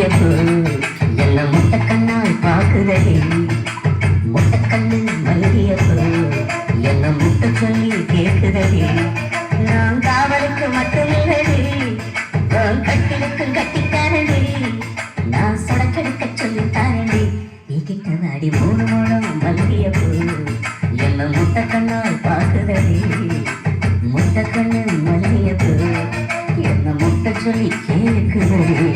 மல்லியப்பூ என்ன முட்டைக்கண்ணால் பாக்குதடி முட்டைக்கண்ணு மல்லியப்பூ என்ன முட்டை சொல்லி கேட்குதடி நான் காவலுக்கு மட்டுமில்லடி கட்டிலுக்கு கட்டித்தாரண்டி நான் சொடக்கெடுக்க சொல்லித்தாரண்டி நீ கிட்டதாடி மூணு மூலம் மல்லியப்பூ என்ன முட்டைக்கண்ணால் பாக்குதடி முட்டைக்கண்ணு மல்லியப்பூ என்ன முட்டை சொல்லி கேட்குதடி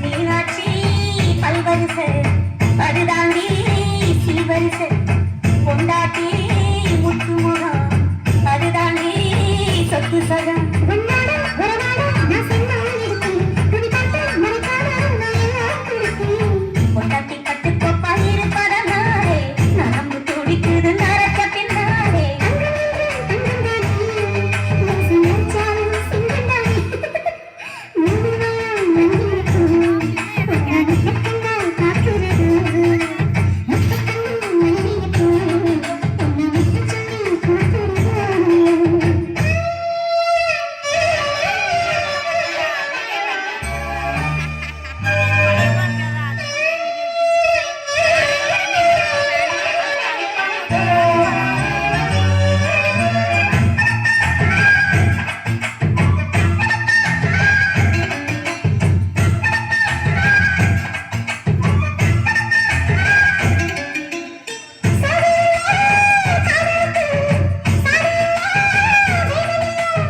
மீனாட்சி பல்வரிசை